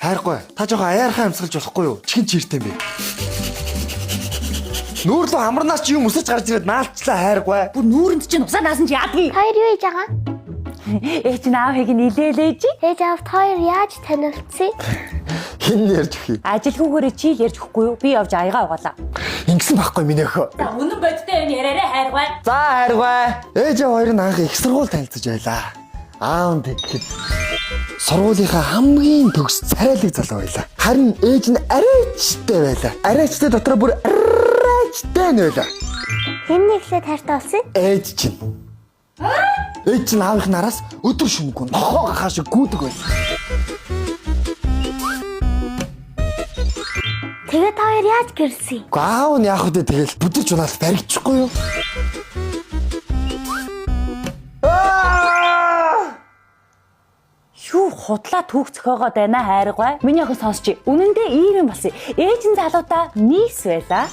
Хайргүй. Та жоохон аяархан амьсгалж болохгүй юу? Чихэн чиртэй бэ. Нүүрлөө амарнаас чи юм өсөж гарч ирээд наалчлаа хайргүй. Бүр нүүрэнд чинь усаа наасан чи яадгүй. Хоёр юу хийж байгаа? Ээж наавыг нилээлээж. Ээж аавд хоёр яаж танилцсан? Хин ярьж өгье. Ажилгүйгээрээ чи ярьж өгөхгүй юу? Би явж аягаа угаалаа. Ингэсэн байхгүй минь өхөө. Үнэн бодтой энэ яриараа хайргүй. За хайргүй. Ээжээ хоёр нь анх их сургууль танилцж байлаа. Аав нь тэгэхэд сургуулийнхаа хамгийн төгс царайлаг залуу байлаа. Харин ээж нь арайчтай байлаа. Арайчтай дотроо бүр арайчтай нь байлаа. Хэн нэглээд хайртай болсон? Ээж чинь. Ээж чинь аавынх нараас өдөр шөнөгүй нохоо гахаа шиг гүйдэг байлаа. Тэгээд та хоёр яаж гэрэлсэн? Аав нь яах вэ тэгэл бүдэрч унаал баригчихгүй юу? Юу худлаа түүх зөхөөгоод байна хайргүй. Миний охин сонсчи. Үнэндээ ийм юм болсон. Ээж нь залуудаа нийс байлаа.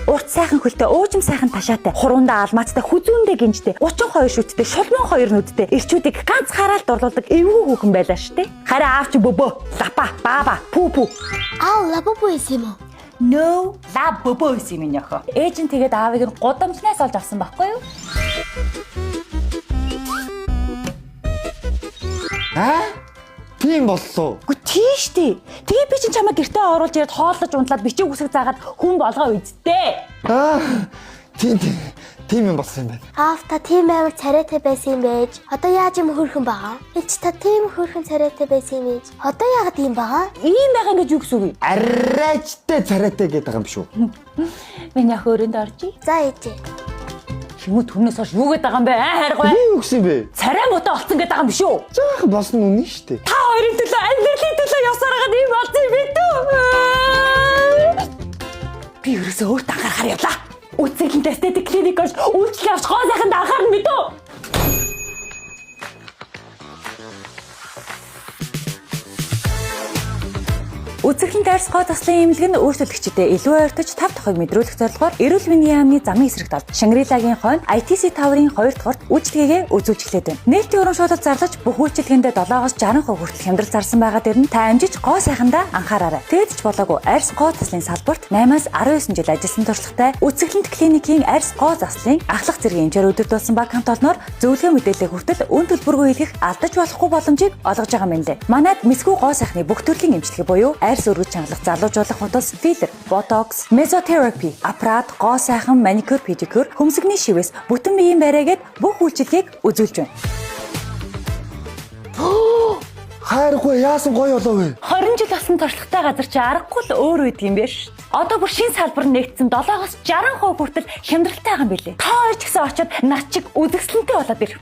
Урт сайхан хөлтэй, уужим сайхан ташаатай, хуруундаа алмаацтай, хүзүүндээ гинжтэй, 32 шүттэй, шулман хоёр нүдтэй, ирчүүдийг ганц хараалт орлуулдаг эвгүй хүүхэн байлаа штэ. Харин аав чи бөбөө, лапа, баба, пупу. Лабабу юм уу? No, лаб бөбөө гэсэн миний охин. Ээж нь тэгээд аавыг нь гудамжнаас олж авсан байхгүй юу? Тийм боллоо. Гү тийш тий. Тэгээ би чинь чамаа гэртээ оруулж ирээд хооллож унтлаад бичиг үсэг заагаад хүн болгоо үздээ. Тийм юм болсон юм байна. Аав та тийм амар царайтай байсан юм байж. Одоо яаж юм хөрхөн байгаа? Эч та тийм хөрхөн царайтай байсан юм байж. Одоо яагаад юм байгаа? Ийм байгаа гэж юу гэсэн үг вэ? Арайчтай царайтай гэдэг юм шүү. Миний ах өрөөнд оржий. За ээжээ. Хэмүү түрнээс хойш юу гэдэг юм бэ? Хайргүй. Юу гэсэн бэ? Царай муутай олцсон гэдэг юм биш үү? Заах болсон үнэн шүү дээ. Та хоёрын төлөө амьдралын төлөө явсараад ийм болсон юм бэ түү? Би ерөөсөө өөртөө анхаарахаар явлаа. Үцэглэн эстетик клиник гэж үйлчлэл авч гоо сайханд анхаарна мэдүү? Үзэсгэлэн дайрс гоо заслын эмнэлэг нь өөрчлөлтөгчдөд илүү ойртож тав тухайг мэдрүүлэх зорилгоор эрүүл мэндийн яамны замын эсрэгт олж Шангрилагийн хойно ITC Tower-ын 2 дугаарт үйлчлэгээ үзүүлж эхлэв байна. Нээлтийн урамшуулалт зарлаж бүх үйлчлэгэндээ 7-60% хүртэл хямдрал зарсан байгаа дээр нь та амжиж гоо сайхандаа анхаараарай. Тэгэд ч болоогүй арьс гоо заслын салбарт 8-19 жил ажилласан туршлагатай үзэсгэлэнт клиникийн арьс гоо заслын ахлах зэргийн эмчээр өдөрдүүлсэн баг хамт олноор зөвлөгөө мэдээлэл хүртэл үн төлбөргүй хийх алдаж болохгүй боломжийг олгож байгаа юм лээ. Манайд мэсгүй гоо сайхны бүх төрлийн эмчилгээ буюу арьс өргөж чангалах залуужуулах хутас филлер, ботокс, мезотерапи, аппарат, гоо сайхан, маникюр, педикюр, хөмсгний шивээс бүтэн биеийн барайгээд бүх үйлчилгээг үзүүлж байна. Хайргүй яасан гоё болов вэ? 20 жил болсон туршлагатай газар чи аргагүй л өөр үйд юм байна шүү. Одоо бүр шинэ салбар нэгдсэн 7-60% хүртэл хямдралтай байгаа юм билээ. Та хоёр ч гэсэн очиод над чиг үзэсгэлэнтэй болоод ир.